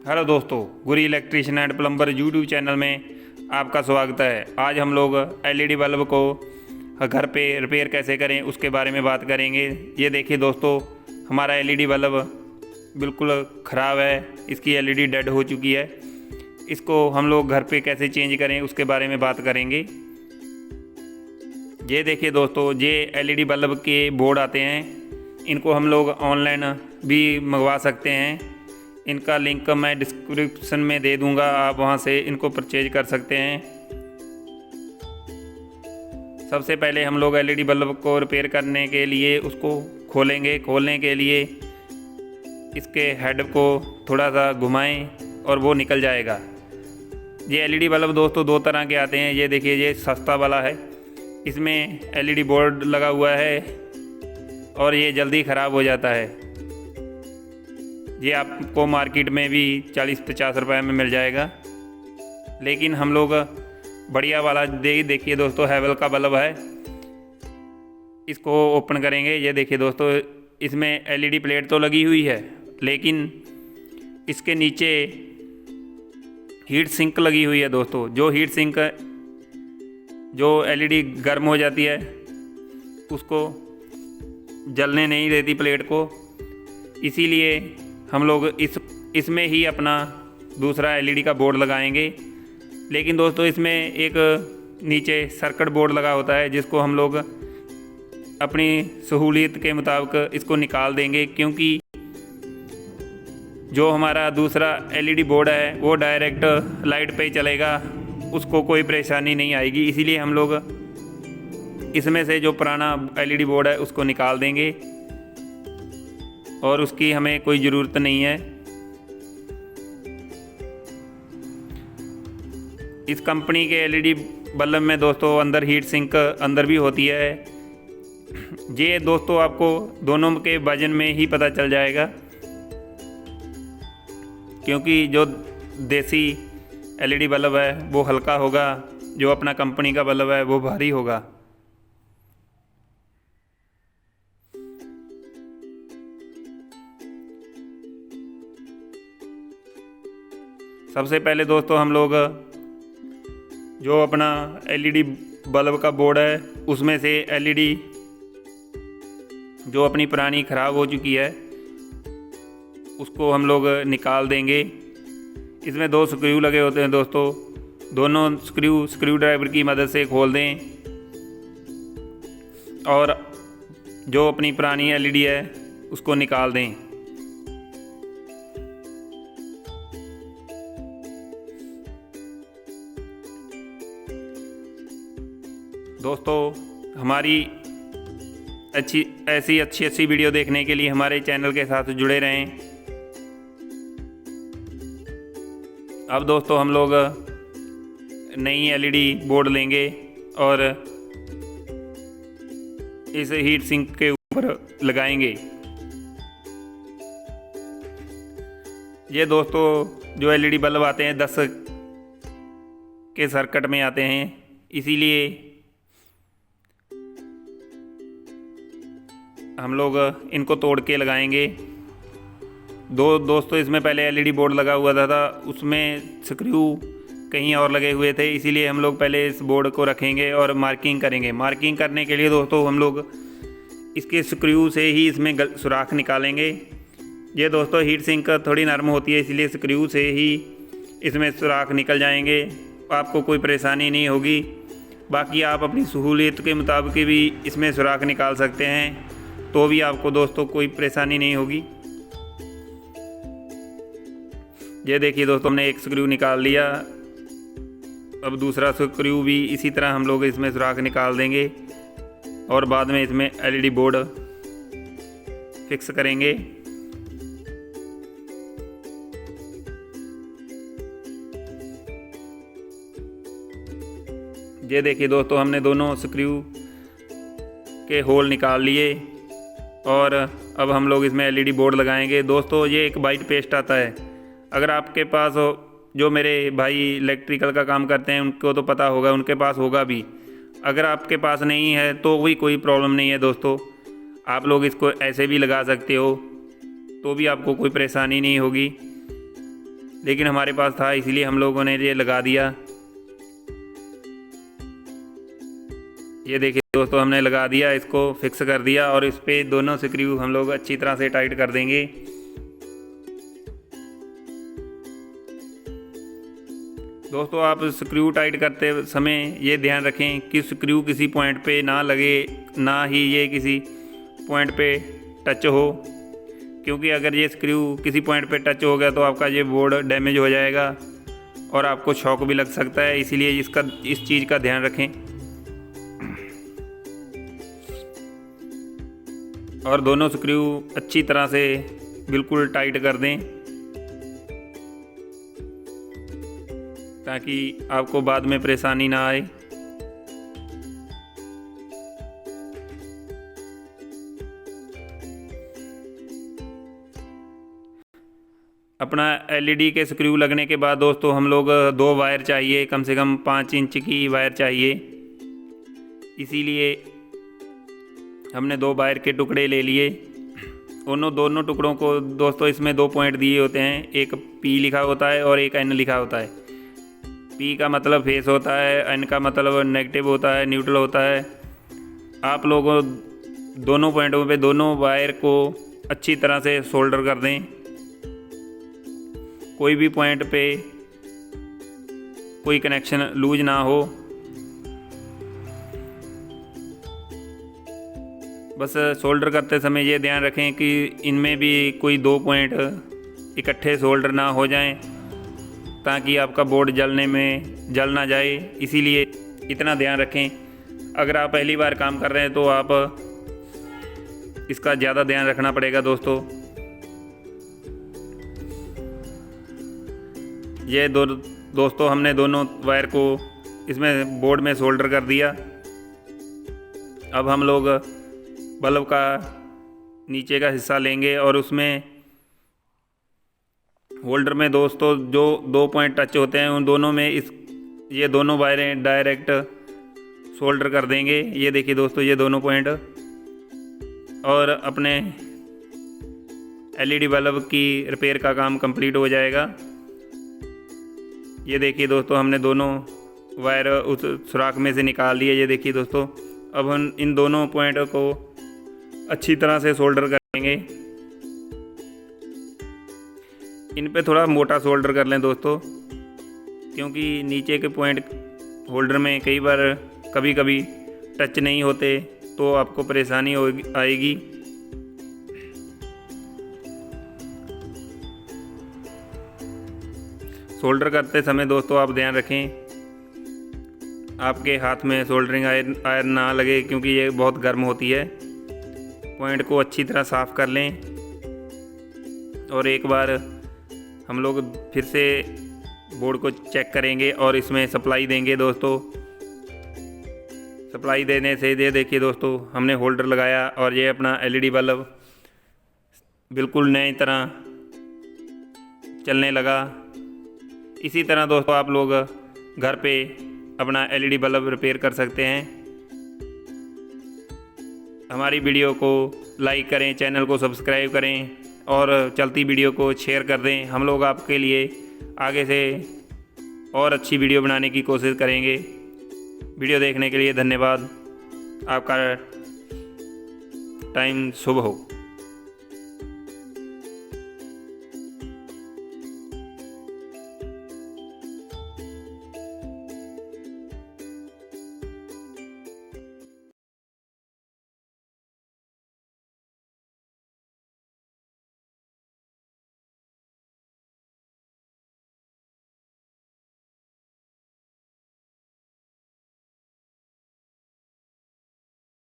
Hello दोस्तों, Guri electrician and plumber YouTube channel में आपका स्वागत है। आज हम लोग एलईडी बल्ब को घर पे रिपेयर कैसे करें उसके बारे में बात करेंगे। ये देखिए दोस्तों, हमारा एलईडी बल्ब बिल्कुल ख़राब है, इसकी एलईडी डेड हो चुकी है। इसको हम लोग घर पे कैसे चेंज करें उसके बारे में बात करेंगे। ये देखिए दोस्तों, ये एलईडी बल्ब के बोर्ड आते हैं, इनको हम लोग ऑनलाइन भी मंगवा सकते हैं। इनका लिंक मैं डिस्क्रिप्शन में दे दूंगा, आप वहां से इनको परचेज कर सकते हैं। सबसे पहले हम लोग एलईडी बल्ब को रिपेयर करने के लिए उसको खोलेंगे। खोलने के लिए इसके हेड को थोड़ा सा घुमाएं और वो निकल जाएगा। ये एलईडी बल्ब दोस्तों दो तरह के आते हैं। ये देखिए, ये सस्ता वाला है, इसमें एलईडी बोर्ड लगा हुआ है और ये जल्दी ख़राब हो जाता है। ये आपको मार्केट में भी 40-50 रुपए में मिल जाएगा। लेकिन हम लोग बढ़िया वाला देखिए दोस्तों, हैवेल का बल्ब है, इसको ओपन करेंगे। ये देखिए दोस्तों, इसमें एलईडी प्लेट तो लगी हुई है, लेकिन इसके नीचे हीट सिंक लगी हुई है दोस्तों। जो हीट सिंक जो एलईडी गर्म हो जाती है उसको जलने नहीं देती प्लेट को, इसीलिए हम लोग इसमें ही अपना दूसरा एलईडी का बोर्ड लगाएंगे। लेकिन दोस्तों इसमें एक नीचे सर्किट बोर्ड लगा होता है, जिसको हम लोग अपनी सहूलियत के मुताबिक इसको निकाल देंगे, क्योंकि जो हमारा दूसरा एलईडी बोर्ड है वो डायरेक्ट लाइट पे चलेगा, उसको कोई परेशानी नहीं आएगी। इसीलिए हम लोग इसमें से जो पुराना एलईडी बोर्ड है उसको निकाल देंगे और उसकी हमें कोई ज़रूरत नहीं है। इस कंपनी के एलईडी बल्ब में दोस्तों अंदर हीट सिंक अंदर भी होती है। ये दोस्तों आपको दोनों के वजन में ही पता चल जाएगा, क्योंकि जो देसी एलईडी बल्ब है वो हल्का होगा, जो अपना कंपनी का बल्ब है वो भारी होगा। सबसे पहले दोस्तों हम लोग जो अपना एलईडी बल्ब का बोर्ड है उसमें से एलईडी जो अपनी पुरानी ख़राब हो चुकी है उसको हम लोग निकाल देंगे। इसमें दो स्क्रू लगे होते हैं दोस्तों, दोनों स्क्रू ड्राइवर की मदद से खोल दें और जो अपनी पुरानी एलईडी है उसको निकाल दें। दोस्तों हमारी ऐसी अच्छी वीडियो देखने के लिए हमारे चैनल के साथ जुड़े रहें। अब दोस्तों हम लोग नई एलईडी बोर्ड लेंगे और इस हीट सिंक के ऊपर लगाएंगे। ये दोस्तों जो एलईडी बल्ब आते हैं 10 के सर्किट में आते हैं, इसीलिए हम लोग इनको तोड़ के लगाएंगे। दोस्तों इसमें पहले एलईडी बोर्ड लगा हुआ था, उसमें स्क्रू कहीं और लगे हुए थे, इसीलिए हम लोग पहले इस बोर्ड को रखेंगे और मार्किंग करेंगे। मार्किंग करने के लिए दोस्तों हम लोग इसके स्क्रू से ही इसमें सुराख निकालेंगे। ये दोस्तों हीट सिंक थोड़ी नरम होती है, इसलिए स्क्रू से ही इसमें सुराख निकल जाएंगे, आपको कोई परेशानी नहीं होगी। बाकी आप अपनी सहूलियत के मुताबिक भी इसमें सुराख निकाल सकते हैं, तो भी आपको दोस्तों कोई परेशानी नहीं होगी। ये देखिए दोस्तों, हमने एक स्क्रू निकाल लिया। अब दूसरा स्क्रू भी इसी तरह हम लोग इसमें सुराख निकाल देंगे और बाद में इसमें एलईडी बोर्ड फिक्स करेंगे। ये देखिए दोस्तों, हमने दोनों स्क्रू के होल निकाल लिए और अब हम लोग इसमें एलईडी बोर्ड लगाएंगे। दोस्तों ये एक वाइट पेस्ट आता है, अगर आपके पास जो मेरे भाई इलेक्ट्रिकल का काम करते हैं उनको तो पता होगा, उनके पास होगा भी। अगर आपके पास नहीं है तो भी कोई प्रॉब्लम नहीं है दोस्तों, आप लोग इसको ऐसे भी लगा सकते हो, तो भी आपको कोई परेशानी नहीं होगी। लेकिन हमारे पास था इसलिए हम लोगों ने ये लगा दिया। ये देखिए दोस्तों, हमने लगा दिया, इसको फिक्स कर दिया और इस पे दोनों स्क्रू हम लोग अच्छी तरह से टाइट कर देंगे। दोस्तों आप स्क्रू टाइट करते समय ये ध्यान रखें कि स्क्रू किसी पॉइंट पे ना लगे, ना ही ये किसी पॉइंट पे टच हो, क्योंकि अगर ये स्क्रू किसी पॉइंट पे टच हो गया तो आपका ये बोर्ड डैमेज हो जाएगा और आपको शॉक भी लग सकता है। इसीलिए इस चीज़ का ध्यान रखें और दोनों स्क्रू अच्छी तरह से बिल्कुल टाइट कर दें ताकि आपको बाद में परेशानी ना आए। अपना एलईडी के स्क्रू लगने के बाद दोस्तों हम लोग 2 वायर चाहिए, कम से कम 5 इंच की वायर चाहिए। इसीलिए हमने 2 वायर के टुकड़े ले लिए। दोनों टुकड़ों को दोस्तों इसमें 2 पॉइंट दिए होते हैं, एक पी लिखा होता है और एक एन लिखा होता है। पी का मतलब फेस होता है, एन का मतलब नेगेटिव होता है, न्यूट्रल होता है। आप लोगों दोनों पॉइंटों पे दोनों वायर को अच्छी तरह से सोल्डर कर दें। कोई भी पॉइंट पे कोई कनेक्शन लूज ना हो। बस सोल्डर करते समय ये ध्यान रखें कि इनमें भी कोई 2 पॉइंट इकट्ठे सोल्डर ना हो जाएं, ताकि आपका बोर्ड जल ना जाए। इसीलिए इतना ध्यान रखें। अगर आप पहली बार काम कर रहे हैं तो आप इसका ज़्यादा ध्यान रखना पड़ेगा दोस्तों। ये दोस्तों हमने दोनों वायर को इसमें बोर्ड में सोल्डर कर दिया। अब हम लोग बल्ब का नीचे का हिस्सा लेंगे और उसमें होल्डर में दोस्तों जो 2 पॉइंट टच होते हैं उन दोनों में ये दोनों वायरें डायरेक्ट सोल्डर कर देंगे। ये देखिए दोस्तों, ये दोनों पॉइंट, और अपने एलईडी बल्ब की रिपेयर का काम कंप्लीट हो जाएगा। ये देखिए दोस्तों, हमने दोनों वायर उस सुराख में से निकाल लिए। ये देखिए दोस्तों, अब हम इन दोनों पॉइंट को अच्छी तरह से सोल्डर करेंगे। इन पे थोड़ा मोटा सोल्डर कर लें दोस्तों, क्योंकि नीचे के पॉइंट होल्डर में कभी कभी टच नहीं होते तो आपको परेशानी आएगी। सोल्डर करते समय दोस्तों आप ध्यान रखें आपके हाथ में सोल्डरिंग आयरन ना लगे, क्योंकि ये बहुत गर्म होती है। पॉइंट को अच्छी तरह साफ़ कर लें और एक बार हम लोग फिर से बोर्ड को चेक करेंगे और इसमें सप्लाई देंगे दोस्तों। सप्लाई देने से ये देखिए दोस्तों, हमने होल्डर लगाया और ये अपना एलईडी बल्ब बिल्कुल नई तरह चलने लगा। इसी तरह दोस्तों आप लोग घर पे अपना एलईडी बल्ब रिपेयर कर सकते हैं। हमारी वीडियो को लाइक करें, चैनल को सब्सक्राइब करें और चलती वीडियो को शेयर कर दें। हम लोग आपके लिए आगे से और अच्छी वीडियो बनाने की कोशिश करेंगे। वीडियो देखने के लिए धन्यवाद। आपका टाइम शुभ हो।